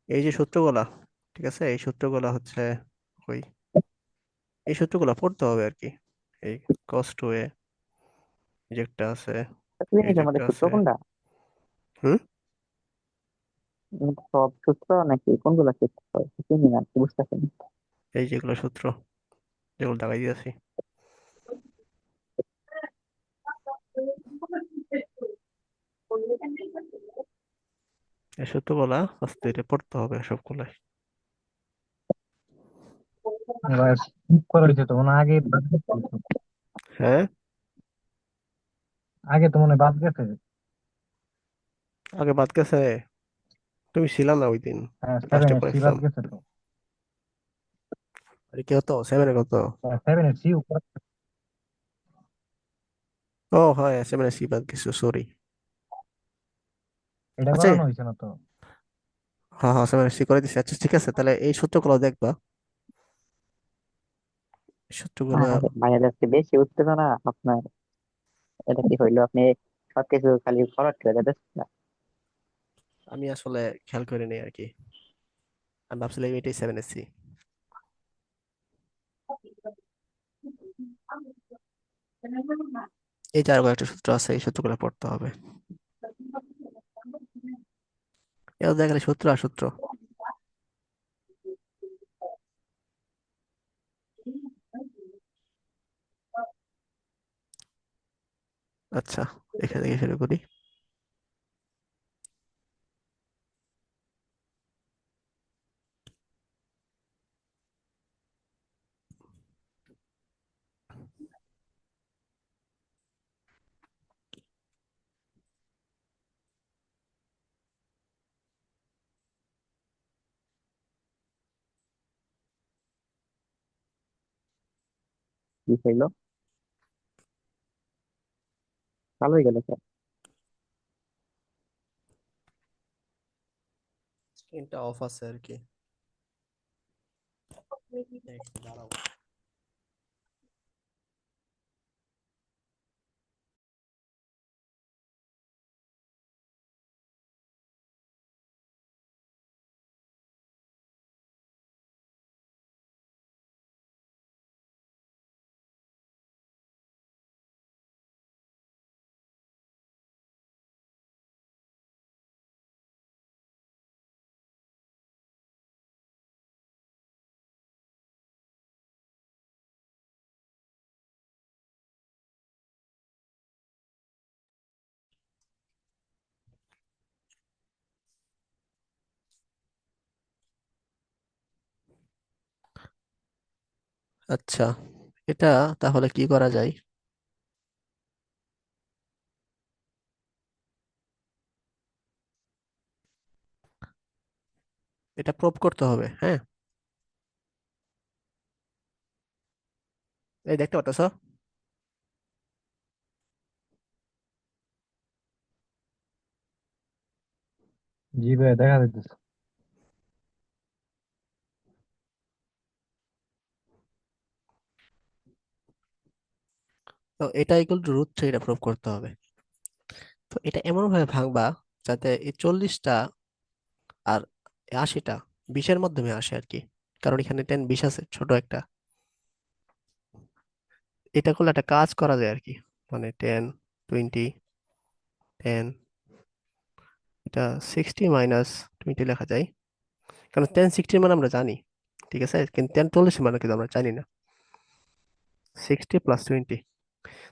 এই যে সূত্রগুলা, ঠিক আছে, এই সূত্রগুলা হচ্ছে ওই এই সূত্রগুলা পড়তে হবে আর কি। এই cos 2a, এই যে একটা আছে, এই যে জিনিসের একটা মধ্যে সূত্র আছে। কোনটা? হুম। সব সূত্র নাকি কোনগুলা সূত্র? চিনি না, বুঝতেছি না। এই যেগুলো সূত্র, যেগুলো দাগাই দিয়েছি, এই সূত্রগুলা আস্তে ধীরে পড়তে হবে সবগুলাই। এবার স্কিপ করা হয়েছে তো মনে হয়, আগে বাদ গেছে। হ্যাঁ, আগে তো মনে হয় বাদ গেছে। আগে বাদ গেছে। তুমি ছিল না ওই দিন, হ্যাঁ, লাস্টে 7 এর সি বাদ পড়াইছিলাম। গেছে তো। আরে কি হতো 7-এ কত? 7 এর সি উপর। ও হ্যাঁ, 7-এ সি বাদ গেছে, সরি। এটা আচ্ছা, করানো হয়েছে না তো। হ্যাঁ হ্যাঁ, 7-এ সি করে দিছি। আচ্ছা ঠিক আছে, তাহলে এই সূত্রগুলো দেখবা, এই সূত্রগুলো। আরে ভাইয়া, আজকে বেশি উত্তেজনা আপনার। এটা কি হইলো? আপনি সবকিছু খালি ফরওয়ার্ড করে যাচ্ছেন না। আমি আসলে খেয়াল করিনি আর কি, আমি ভাবছিলাম এটাই 7-এ সি। এই যে আরো একটা সূত্র আছে, এই সূত্রগুলো পড়তে হবে। এও দেখলে সূত্র আর সূত্র। আচ্ছা, এখান থেকে শুরু করি। কি হইলো? ভালো হয়ে গেল স্যার। স্ক্রিনটা অফ আছে আর কি। দাঁড়াও। আচ্ছা, এটা তাহলে কি করা যায়? এটা প্রুভ করতে হবে, হ্যাঁ। এই দেখতে পাচ্ছ? জি ভাই, দেখা যাইতেছে। তো এটা ইকুয়াল টু √3, এটা প্রুভ করতে হবে। তো এটা এমন ভাবে ভাঙবা যাতে এই 40টা আর 80টা 20-এর মাধ্যমে আসে আর কি, কারণ এখানে 10 20 আছে, ছোট একটা। এটা করলে একটা কাজ করা যায় আর কি, মানে 10 20 10, এটা 60 - 20 লেখা যায়। কারণ 10 60 মানে আমরা জানি, ঠিক আছে, কিন্তু 10 40 মানে কিন্তু আমরা জানি না। 60 + 20,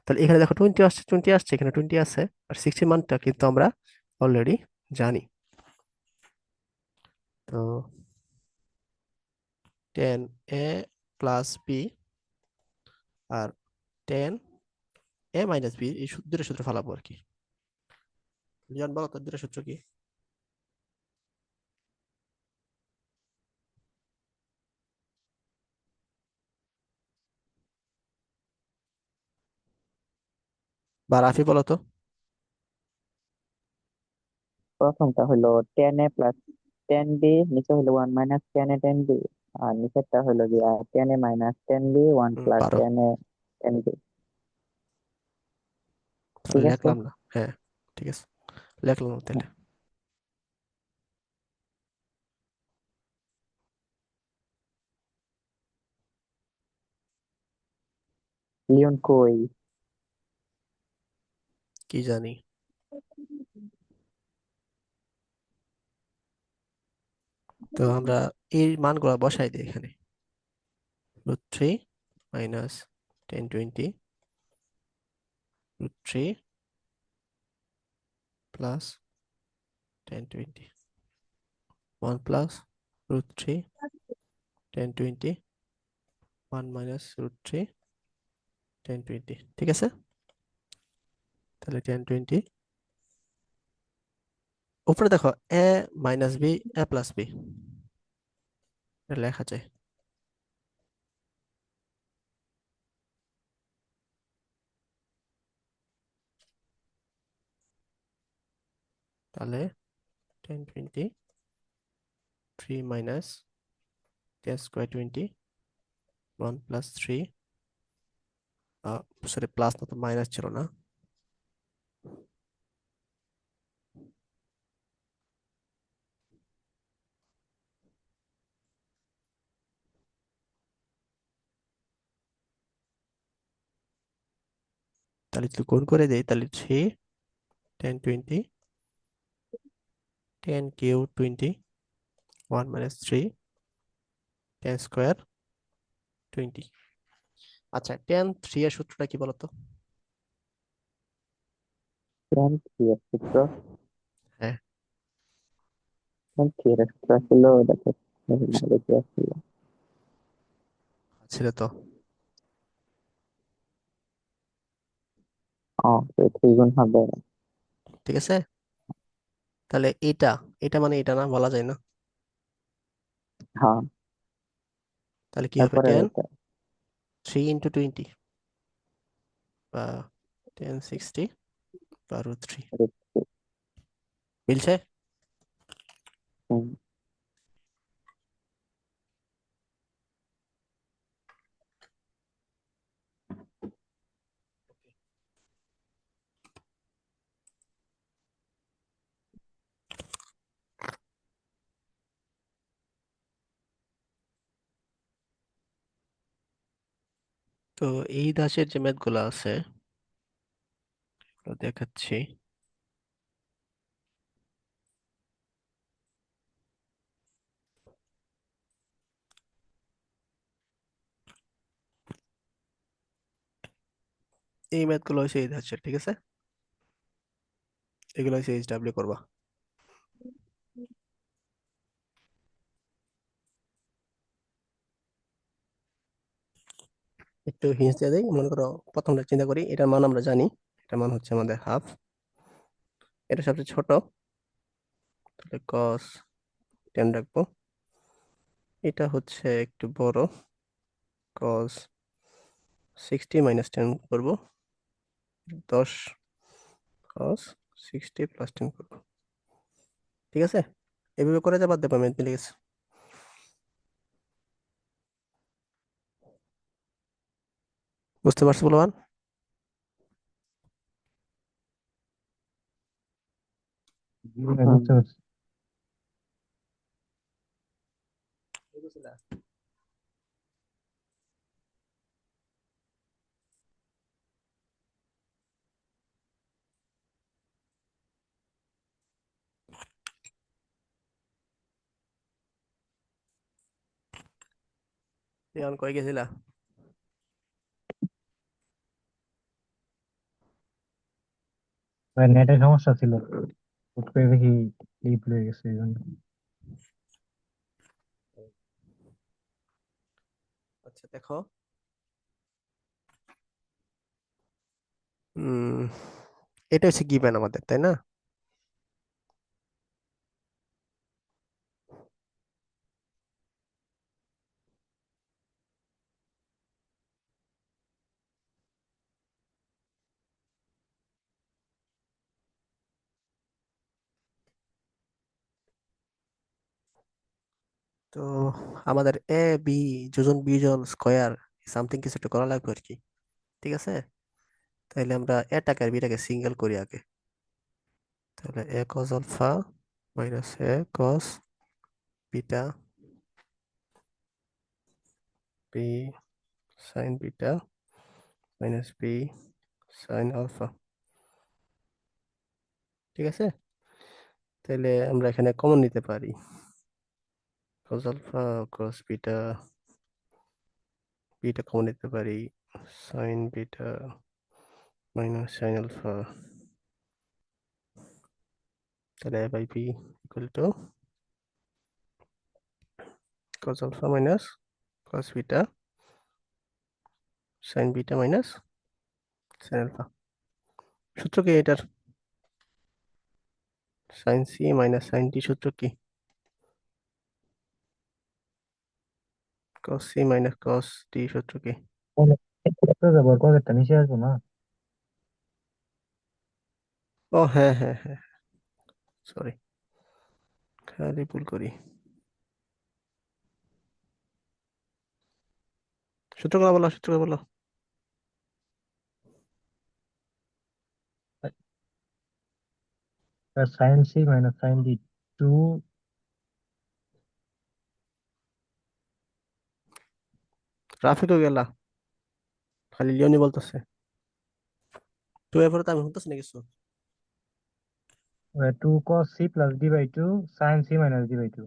তাহলে এখানে দেখো 20 আসছে, এখানে 20 আছে, আর 60 মানটা কিন্তু আমরা অলরেডি জানি। তো 10a + b আর 10a - b, এই দুটো সূত্র ফালাবো আর কি। লিজন বলো তো দুটো সূত্র কি? বা রাফি বলো তো। প্রথমটা হলো 10a + 10b, নিচে হলো 1 - 10a 10b, আর নিচেরটা হলো গিয়া 10a - 10b, 1 + পারো। 10a 10b। তাহলে ঠিক আছে। লেখলাম না, হ্যাঁ, ঠিক আছে, লেখলাম না তাহলে। লিওন কই? কি জানি। তো আমরা এই মানগুলো বসাই দিই এখানে। √3 মাইনাস 1020 √3 প্লাস 1020 1 প্লাস √3 1020 1 মাইনাস √3 1020, ঠিক আছে। তাহলে 1020 উপরে দেখো এ minus B A plus B লেখা যায়। তাহলে 1020 3 minus 10 square 20 1 plus 3 sorry plus না তো মাইনাস ছিল না, তাহলে যদি গুণ করে দেই তাহলে 3 1020 10 কিউব 20 1 মাইনাস 3 10 স্কোয়ার 20। আচ্ছা 10 3 এর সূত্রটা কি বলতো? tan থ্রি এর সূত্র, হ্যাঁ, tan থ্রি এর সূত্র ছিল দেখো, দেখি আসছিল। ছিল তো। তো 3 গুণ হবে। ঠিক আছে, তাহলে এটা এটা মানে এটা না বলা যায় না। হ্যাঁ, তাহলে কি হবে তারপরে 10 এটা 3 ইন্টু 20 বা 1060 বা √3 √3, মিলছে। হুম, তো এই দাসের যে ম্যাথ গুলো আছে ওগুলো দেখাচ্ছি। এই ম্যাথ গুলো হচ্ছে এই দাসের, ঠিক আছে। এগুলো হচ্ছে HW করবা। একটু হিন্টস দিয়ে দিই, মনে করো প্রথমটা চিন্তা করি, এটার মান আমরা জানি, এটার মান হচ্ছে আমাদের হাফ, এটা সবচেয়ে ছোট, তাহলে cos 10 রাখবো। এটা হচ্ছে একটু বড়, cos 60 মাইনাস 10 করবো, 10 cos 60 প্লাস 10 করবো, ঠিক আছে। এভাবে করে যা বাদ দেবো ম্যাথ মিলে গেছে। বুঝতে পারছো বলবান? ভাই, হুম, বুঝতে পারছি। এখন কই গেছিলা? ভাই, নেটের সমস্যা ছিল, হুট করে দেখি ক্লিপ হয়ে গেছে এই জন্য। আচ্ছা দেখো, উম এটা হচ্ছে গিভেন আমাদের, তাই না? তো আমাদের এ বি যোজন বিজন স্কয়ার সামথিং কিছু একটা করা লাগবে আর কি, ঠিক আছে। তাহলে আমরা এটাকে আর বিটাকে সিঙ্গেল করি আগে। তাহলে a cos alpha minus a cos beta B sine beta minus B sine alpha. ঠিক আছে, তাহলে আমরা এখানে কমন নিতে পারি cos alpha cos beta, beta common নিতে পারি, sine beta minus sine alpha, তাহলে a by B equal to cos alpha minus cos beta sine beta minus sine alpha. সূত্র কি এটার? Sine C minus sine T সূত্র কি? cos C minus cos টি সূত্র কি? যাবো কয়েকটা নিচে আসবো না। ও হ্যাঁ হ্যাঁ হ্যাঁ, সরি, খালি ভুল করি। সূত্রগুলো বলো, সূত্রগুলো বলো। Sine C minus sine D two. রাফিকও গেলা, খালি লিওনি বলতেছে। তো এরপরে তো আমি শুনতেছি না কিছু। Two cos C plus D by two sine C minus D by two.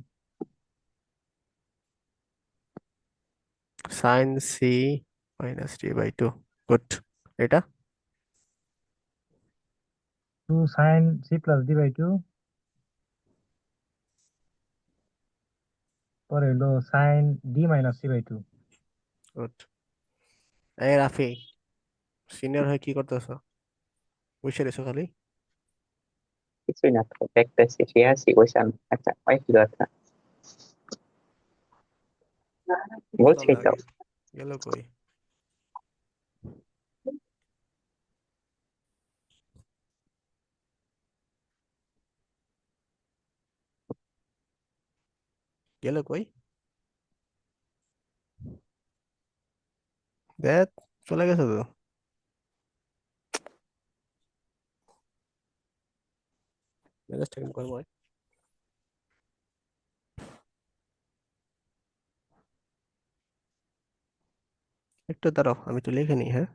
Sine C minus D by two, good. এটা two sine C plus D by two, পরে হলো sine D minus C by two. Good. এই Rafi, senior হয়ে কি করতেছো? বসে রয়েছো খালি। কিছুই না তো, দেখতেছি শুয়ে আছি বসে আমি। আচ্ছা ওই কি কথা বুঝলাম বলছি না তো। আগে, গেল কই? গেল কই? দেখ, চলে গেছে তো। মেজাজটা কেমন করবো? একটু দাঁড়াও, আমি একটু লিখে নিই, হ্যাঁ।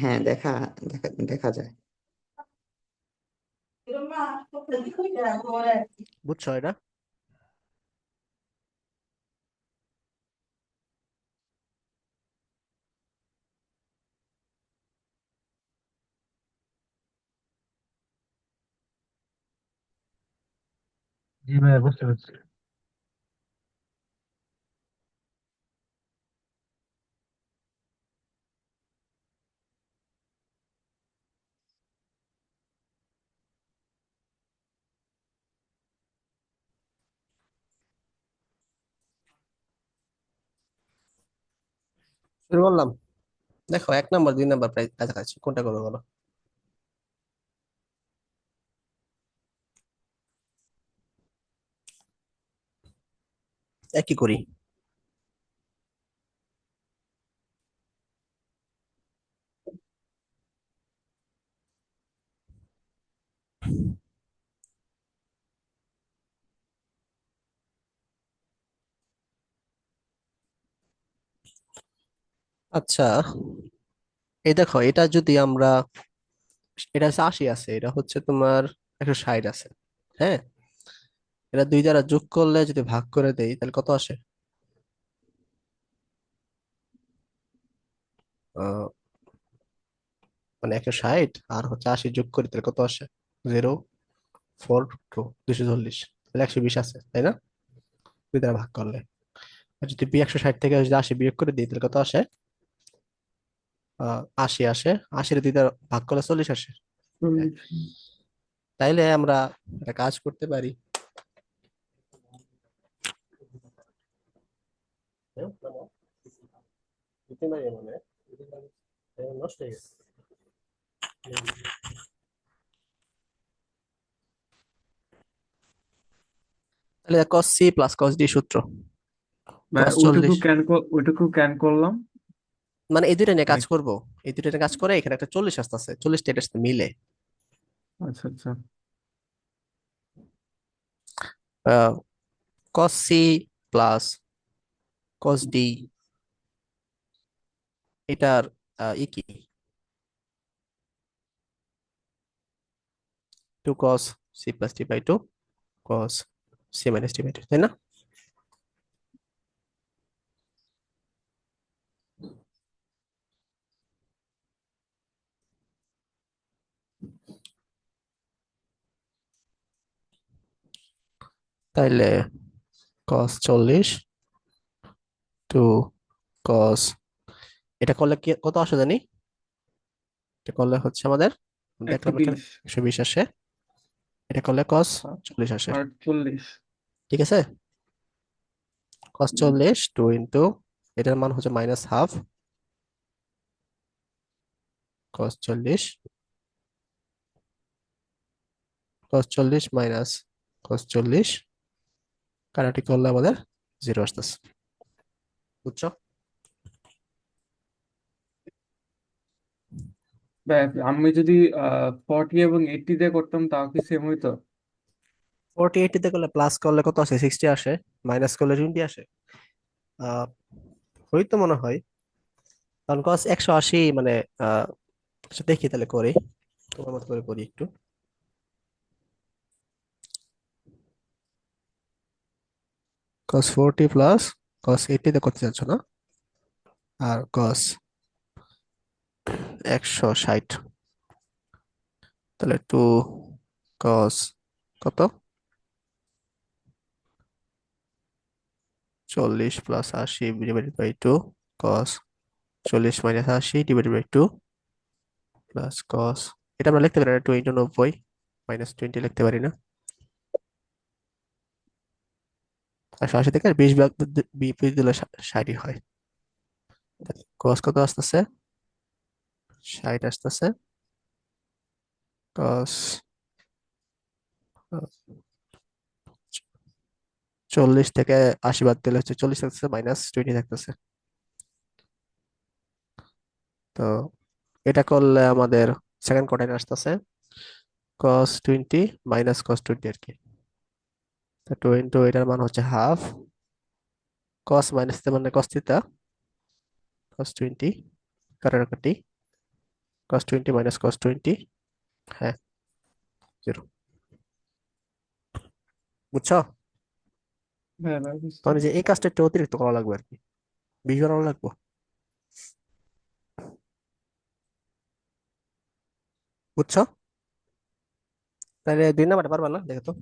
হ্যাঁ দেখা দেখা দেখা যায়। বুঝছো এটা? জি ভাই, বুঝতে পারছি। শুরু করলাম। দেখো, 1 নাম্বার 2 নাম্বার প্রায় কাছাকাছি, কোনটা করবো বলো? একই করি। আচ্ছা, এই দেখো, এটা যদি আমরা, এটা হচ্ছে 80 আছে, এটা হচ্ছে তোমার 160 আছে। হ্যাঁ, এটা দুই দ্বারা যোগ করলে যদি ভাগ করে দেই তাহলে কত আসে? আহ, মানে 160 আর হচ্ছে 80 যোগ করি তাহলে কত আসে? 042, 240, তাহলে 120 আছে, তাই না? দুই দ্বারা ভাগ করলে। আর যদি 160 থেকে যদি 80 বিয়োগ করে দিই তাহলে কত আসে? 80 আসে। 80 দুই দ্বারা ভাগ করলে 40 আসে। হ্যাঁ, 40। তাইলে আমরা একটা কাজ করতে পারি। নষ্ট হয়ে গেছে। তাহলে cos c plus cos d সূত্র। ভাই cos ওইটুকু 40, ওইটুকু ক্যান করলাম। মানে এই দুইটা নিয়ে মানে কাজ করব। এই দুইটা নিয়ে কাজ করে এখানে একটা 40 আসতেছে, 40টা এটার সাথে মিলে আচ্ছা আচ্ছা। Ah, cos c plus cos d, এটার কি 2 cos c plus d by 2 cos c minus d by 2, তাই না? তাইলে cos 40 টু cos, এটা করলে কি কত আসে জানি? এটা করলে হচ্ছে আমাদের, একশো দেখলাম এখানে বিশ 120 আসে। এটা করলে cos 40 আসে। 40। ঠিক আছে, cos 40 টু ইন্টু, এটার মান হচ্ছে minus half, cos 40, cos 40 minus cos 40, কাটাটি করলে আমাদের 0 আসতেছে। বুঝছো? আমি যদি 40 এবং 80 দিয়ে করতাম তাও কি সেম হইতো? 48 তে করলে প্লাস করলে কত আসে? 60 আসে। মাইনাস করলে 20 আসে। আহ হয়তো মনে হয়, কারণ cos 180 মানে আহ আচ্ছা দেখি তাহলে করি, তোমার মতো করে করি একটু। cos 40 প্লাস cos 80 তে করতে চাচ্ছ না? আর cos 160, তাহলে 2 cos কত, 40 plus 80 divided by 2 cos 40 minus 80 divided by 2 plus cos, এটা আমরা লিখতে পারি না, 2 ইন্টু 90 মাইনাস 20 লিখতে পারি না? 180 থেকে 20 বিয়োগ দিলে 60 হয়। তাহলে cos কত আসতেছে? 60 আসতেছে। cos 40 থেকে 80 বাদ দিলে হচ্ছে 40 থাকতেছে, মাইনাস 20 থাকতেছে। তো এটা করলে আমাদের সেকেন্ড কোয়ার্টার আসতেছে cos 20 মাইনাস cos 20 আর কি। তো 2 ইন্টু এটার মান হচ্ছে হাফ, cos মাইনাস মানে cos থিটা, cos 20 কাটাকাটি, cos 20 মাইনাস cos 20, হ্যাঁ 0। বুঝছো? হ্যাঁ ভাই বুঝছি। মানে যে এই কাজটা একটু অতিরিক্ত করা লাগবে আর কি, 20 বানানো লাগবে। বুঝছো? তাহলে 2 নাম্বারটা পারবা না, দেখো তো।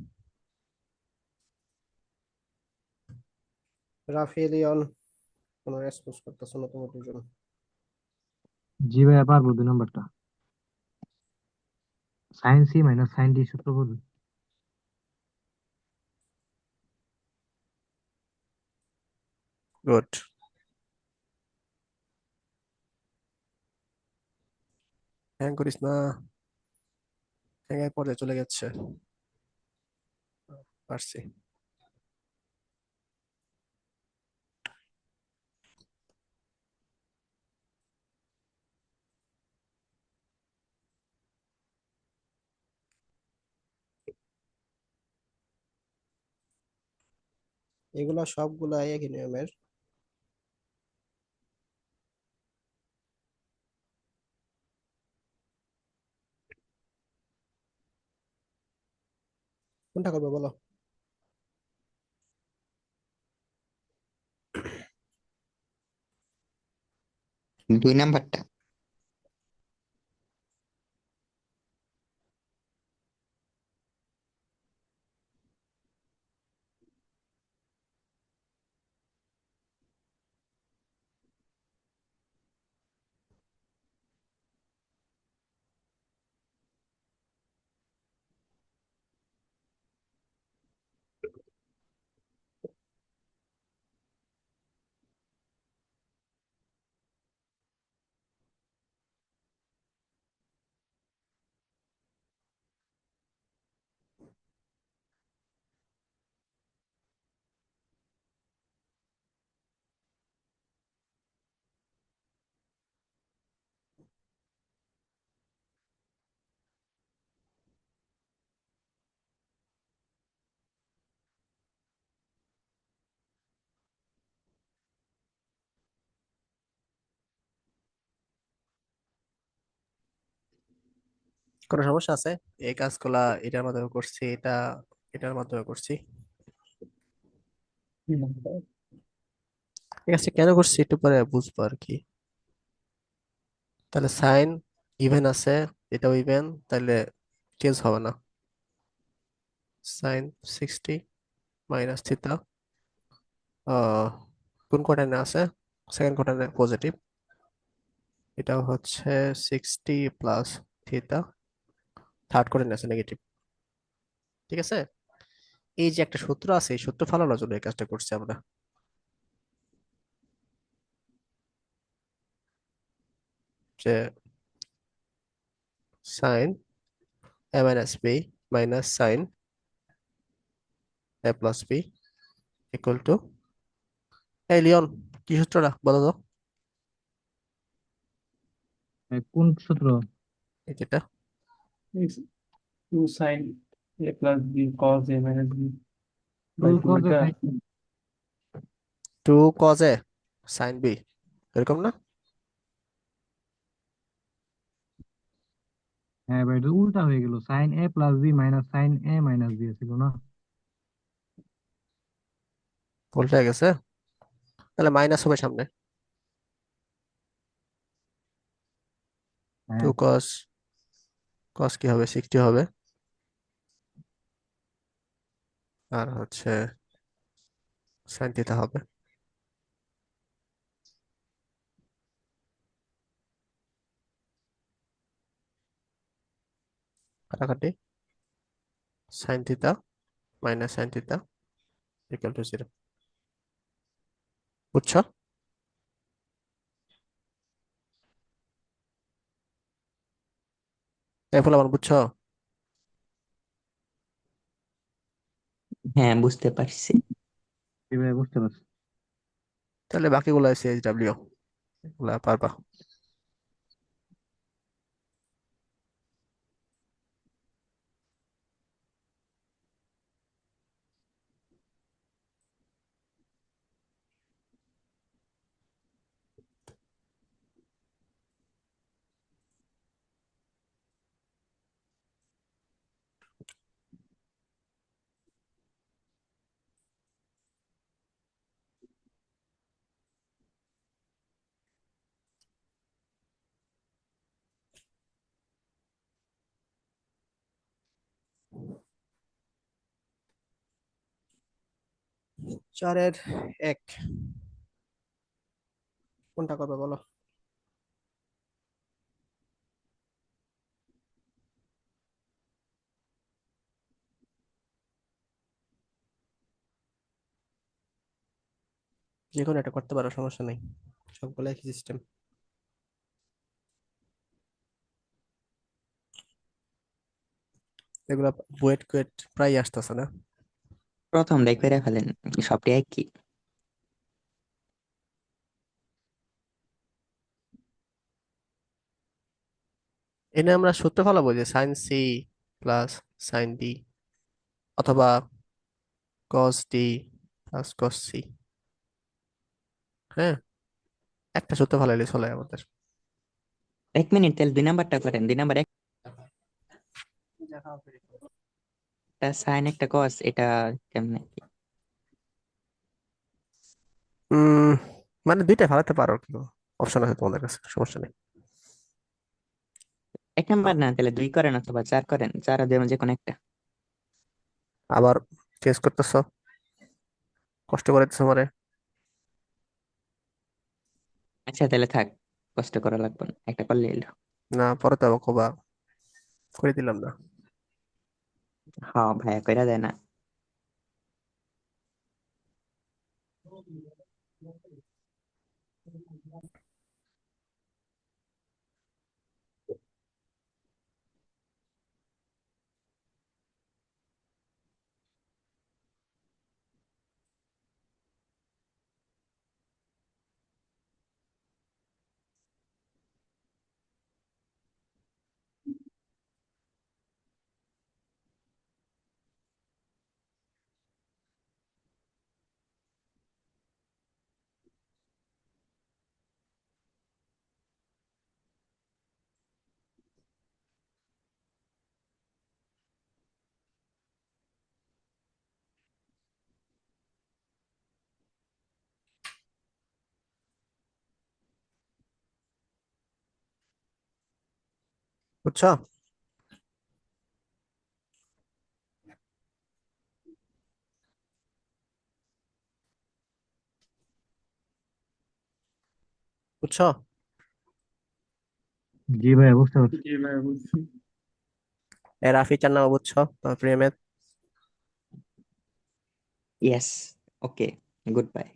রাফেলিয়ন কোনো রেসপন্স করতেছো না তোমার দুজন। জি ভাইয়া পারবো 2 নাম্বারটা। Sine C minus sine D সূত্র করবে। গুড, হ্যাং করিস না, হ্যাং এর পর্যায়ে চলে গেছে। পারছি। এগুলা সবগুলা একই নিয়মের। কোনটা করবে বলো? 2 নাম্বারটা। কোনো সমস্যা আছে? এই কাজগুলা এটার মাধ্যমে করছি, এটার মাধ্যমে করছি। ঠিক আছে, কেন করছি একটু পরে বুঝবো আর কি। তাহলে সাইন ইভেন আছে, এটাও ইভেন, তাহলে চেঞ্জ হবে না। সাইন 60 - থিতা, কোন কোয়ার্টারে আছে? সেকেন্ড কোয়ার্টারে পজিটিভ। এটাও হচ্ছে 60 + থিতা, থার্ড কোয়ার্টারে আছে নেগেটিভ। ঠিক আছে, এই যে একটা সূত্র আছে, এই সূত্র ফালানোর জন্য এই কাজটা করছি আমরা। যে sine a - b sine a + b equal to, এই লিওন, কি সূত্রটা বলো তো? কোন সূত্র? এই যেটা 2 cos A এটা sin 2 cos a sin b, এরকম না? হ্যাঁ ভাই, এটা উল্টা হয়ে গেল, sin A + B minus sin A minus B ছিল না? উল্টে গেছে, তাহলে মাইনাস হবে সামনে। টু হ্যাঁ। কস কস কি হবে? 60 হবে। আর হচ্ছে সাইন থিটা হবে। কাটাকাটি, sine theta minus sine theta equal to 0। বুঝছো? এই ফলে আমার বুঝছো? হ্যাঁ, বুঝতে পারছি। এভাবে বুঝতে পারছি। তাহলে বাকিগুলো CHW, এগুলা পারবা। চারের এক কোনটা করবে বলো? যে কোনো একটা করতে পারো, সমস্যা নেই, সবগুলো একই সিস্টেম। এগুলা বুয়েট কুয়েট প্রায় আসতেছে না? প্রথম করে ফেলেন, সবটি একই। এনে আমরা সূত্র ফলাবো যে sine C plus sine D, অথবা cos D plus cos C. হ্যাঁ, একটা সূত্র ফলাইলে চলে আমাদের। 1 মিনিট, তাহলে 2 নাম্বারটা করেন। 2 নাম্বার একটা সাইন একটা কস, এটা কেমনে? উম মানে দুইটা ফালাতে পারো, কি অপশন আছে তোমাদের কাছে, সমস্যা নেই। এক নাম্বার না, তাহলে দুই করেন অথবা চার করেন, চার আর দুই যে কোনো একটা। আবার চেঞ্জ করতেছো, কষ্ট করে দিচ্ছ আমারে। আচ্ছা তাহলে থাক, কষ্ট করা লাগবে না, একটা করলে এলো। না, পরে তো আবার কবা করে দিলাম না। হ্যাঁ ভাইয়া কইরা দেয় না। বুঝছো? বুঝছো? জি ভাইয়া, বুঝতে পারছি। জি ভাই বুঝছি। রাফি চার নামা বুঝছো, তোমার প্রিয়। ইয়েস। ওকে, গুড বাই।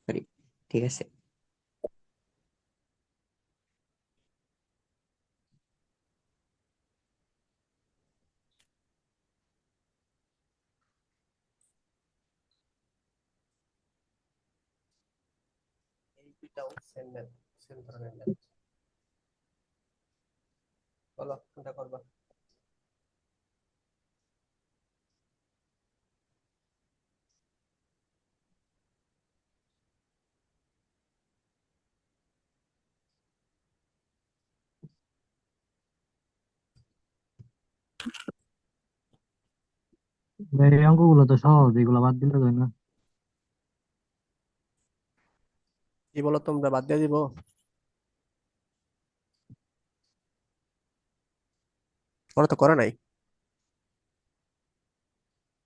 সরি, ঠিক আছে। এই দুইটাও সেম ম্যাথ, সেম ধরনের ম্যাথ। বলো কোনটা করবা। ভাই, এই অঙ্কগুলো তো সহজ, এগুলো বাদ দিলে হয় না। কি বলো, তোমরা বাদ দিয়ে দিব? ওরা তো করে নাই।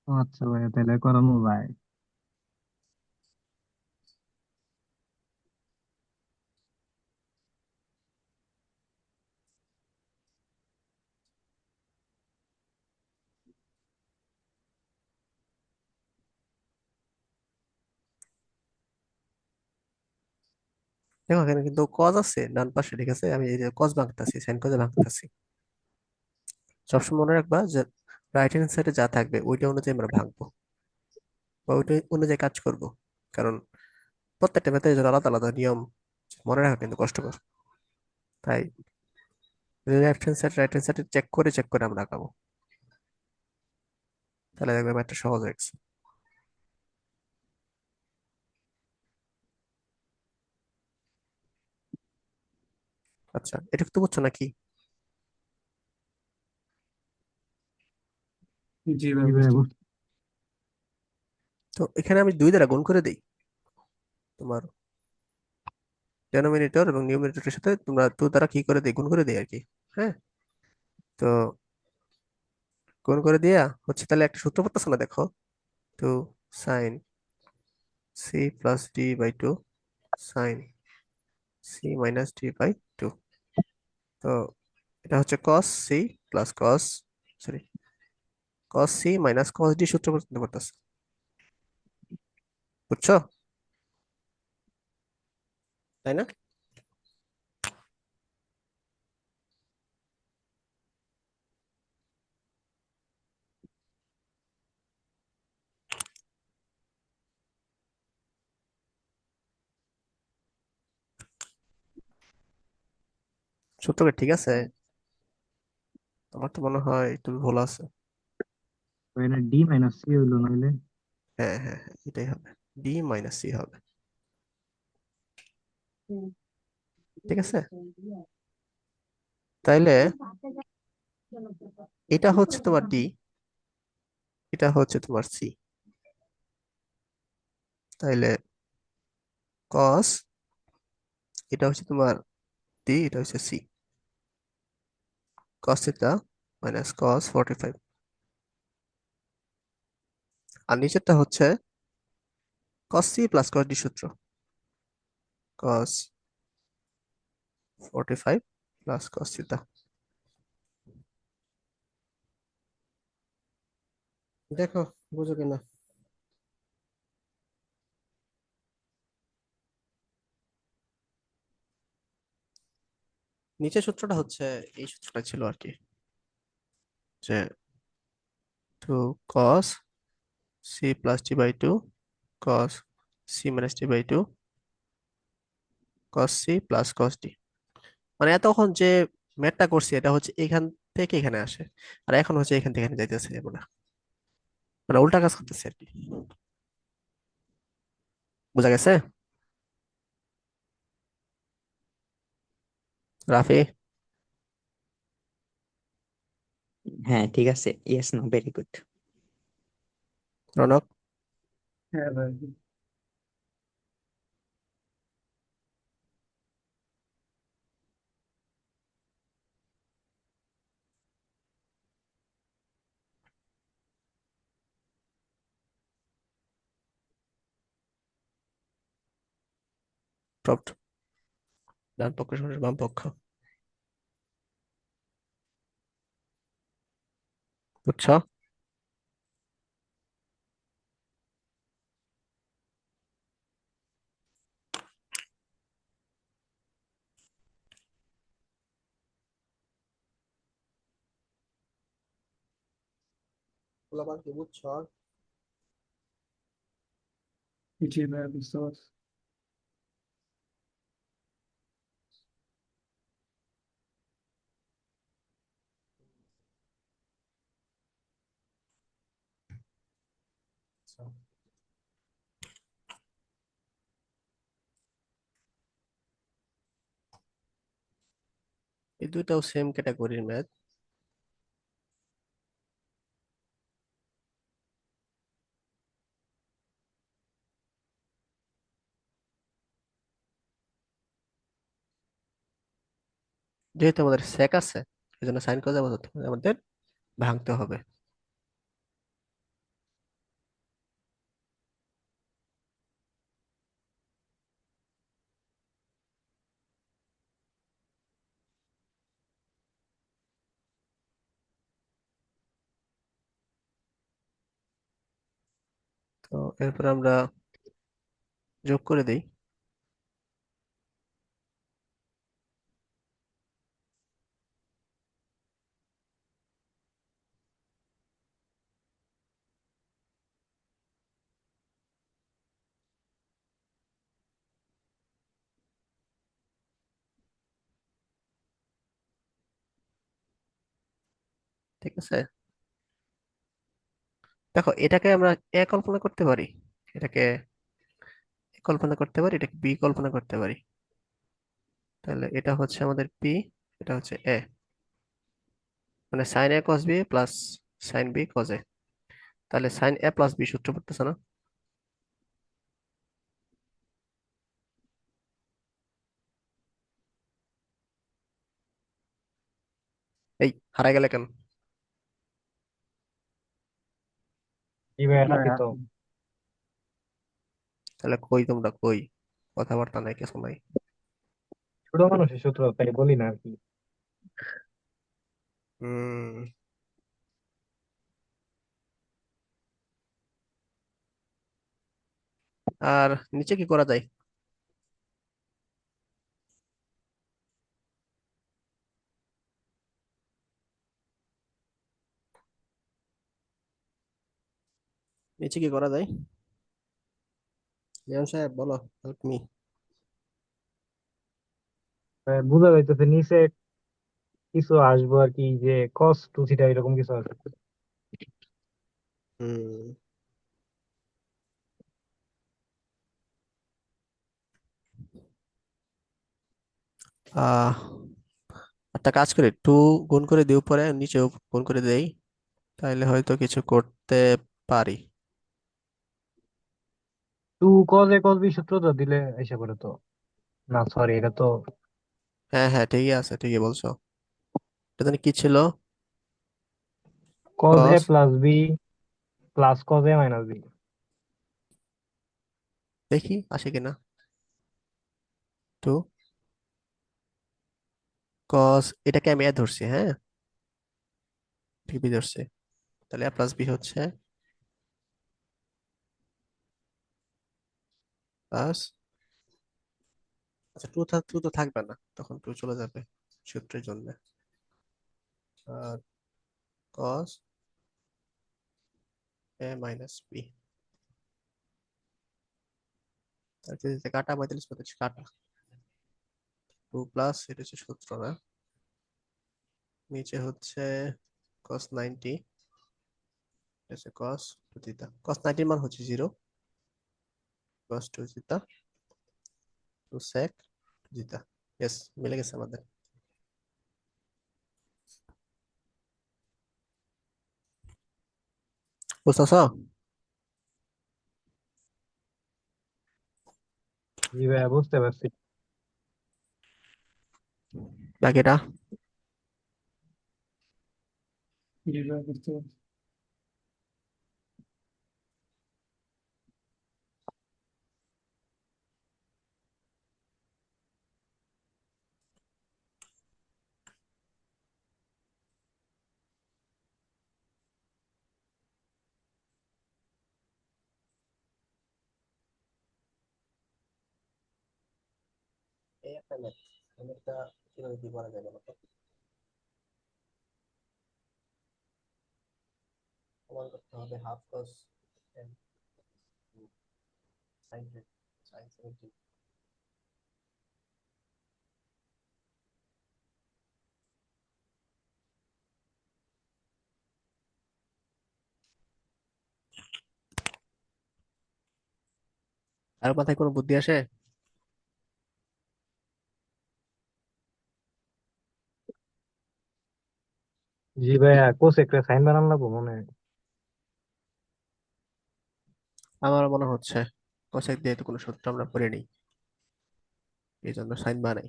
আচ্ছা ভাইয়া, তাহলে করানো যায়। দেখো এখানে কিন্তু কজ আছে ডান পাশে, ঠিক আছে? আমি এই যে কজ ভাঙতাছি, সাইন কজে ভাঙতাছি। সবসময় মনে রাখবা যে রাইট হ্যান্ড সাইডে যা থাকবে ওইটা অনুযায়ী আমরা ভাঙবো, বা ওইটা অনুযায়ী কাজ করব। কারণ প্রত্যেকটা মেথডের জন্য আলাদা আলাদা নিয়ম মনে রাখা কিন্তু কষ্টকর। তাই left hand side right hand side check করে আমরা আঁকাবো, তাহলে দেখবে ম্যাথটা সহজ হয়ে গেছে। আচ্ছা, এটা তো বুঝছো নাকি? জি ভাই জি ভাইয়া, বুঝছি। তো এখানে আমি দুই দ্বারা গুণ করে দিই, তোমার ডেনোমিনেটর এবং নিউমিনেটরের সাথে তোমরা টু দ্বারা কি করে দিই, গুণ করে দিই আর কি। হ্যাঁ, তো গুণ করে দিয়া হচ্ছে, তাহলে একটা সূত্র পড়তেছে না, দেখো। Two sine C plus D by two sine C minus D by two. তো এটা হচ্ছে cos C plus cos, sorry, cos C minus cos D সূত্র পর্যন্ত পড়তেছে। বুঝছো, তাই না? সূত্র কি ঠিক আছে? আমার তো মনে হয় একটু ভুল আছে। এটা ডি মাইনাস সি হইলো নইলে। হ্যাঁ হ্যাঁ হ্যাঁ, এটাই হবে, ডি মাইনাস সি হবে। ঠিক আছে, তাইলে এটা হচ্ছে তোমার ডি, এটা হচ্ছে তোমার সি। তাইলে কস, এটা হচ্ছে তোমার ডি, এটা হচ্ছে C. Cos theta minus cos 45। আর নিচেরটা হচ্ছে cos C plus cos D সূত্র। Cos 45 plus cos theta. দেখো বুঝো কিনা। নিচের সূত্রটা হচ্ছে এই সূত্রটা ছিল আর কি, যে 2 cos c plus d by 2 cos c minus d by 2 cos c plus cos d। মানে এতক্ষণ যে ম্যাথটা করছি এটা হচ্ছে এখান থেকে এখানে আসে, আর এখন হচ্ছে এখান থেকে এখানে যাইতেছে এগুলা, মানে উল্টা কাজ করতেছে আর কি। বোঝা গেছে রাফি? হ্যাঁ ঠিক আছে, yes no, very good. Ronak? হ্যাঁ ভাই। প্রপ্ট, ডান পক্ষ সমান বাম পক্ষ। বুঝছো? পোলাপান কি বুঝছো? জি ভাই, বুঝতে পারছি। আচ্ছা। এই দুইটাও সেম ক্যাটাগরির ম্যাথ। যেহেতু আমাদের সেক আছে, এই জন্য সাইন কজ আমাদের ভাঙতে হবে। তো এরপর আমরা যোগ করে দেই। ঠিক আছে, দেখো এটাকে আমরা এ কল্পনা করতে পারি, এটাকে এ কল্পনা করতে পারি, এটাকে বি কল্পনা করতে পারি। তাহলে এটা হচ্ছে আমাদের পি, এটা হচ্ছে এ, মানে sine A cos B plus sine B cos A. তাহলে সাইন এ প্লাস বি সূত্র পড়তেছে না? এই হারাই গেলে কেন? কি ভাই, ভাই, রাখি তো। তাহলে কই তোমরা কই? কথাবার্তা নাই, কিছু নাই। ছোট মানুষের সূত্র, তাই বলি না আর কি। হুম। আর নিচে কি করা যায়? নিচে কি করা যায়? লিয়াম সাহেব বলো, হেল্প মি। বোঝা যাইতেছে নিচে কিছু আসবো আর কি, যে কস টু থিটা এরকম কিছু আসবে। হুম। আহ একটা কাজ করি, টু গুণ করে দিই উপরে, নিচেও গুণ করে দেই, তাইলে হয়তো কিছু করতে পারি। 2 cos A cos B সূত্র তো দিলে এসে পড়ে তো। না সরি, এটা তো হ্যাঁ হ্যাঁ, ঠিকই আছে, ঠিকই বলছো। এটা জানি কি ছিল? cos A cos, plus B plus cos A minus B। দেখি আসে কিনা। টু কস, এটাকে আমি এ ধরছি, হ্যাঁ ঠিক বি ধরছি। তাহলে এ প্লাস বি হচ্ছে প্লাস, আচ্ছা টু তো থাকবে না, তখন টু চলে যাবে সূত্রের জন্য। আর কস এ মাইনাস বি, তাহলে কাটা 45 কাটা, টু প্লাস এটা হচ্ছে সূত্র না, নিচে হচ্ছে কস 90, হচ্ছে কস টু থিটা, কস 90 মান হচ্ছে 0, cos two theta two sec theta. Yes, মিলে গেছে আমাদের। বুঝতেছো? জি ভাইয়া, বুঝতে পারছি। বাকিটা যেভাবে বুঝতে পারছি। এই একটা ম্যাথ, এই ম্যাথটা কিভাবে কি করা যায় বলো তো? প্রমাণ করতে হবে হাফ কস সাইন সাইন 70। আর মাথায় কোনো বুদ্ধি আসে? জি ভাইয়া, কোসেক রে সাইন বানান লাগবো মনে হয়। আমার মনে হচ্ছে কোসেক দিয়ে তো কোনো সূত্র আমরা পড়িনি, এই জন্য সাইন বানাই।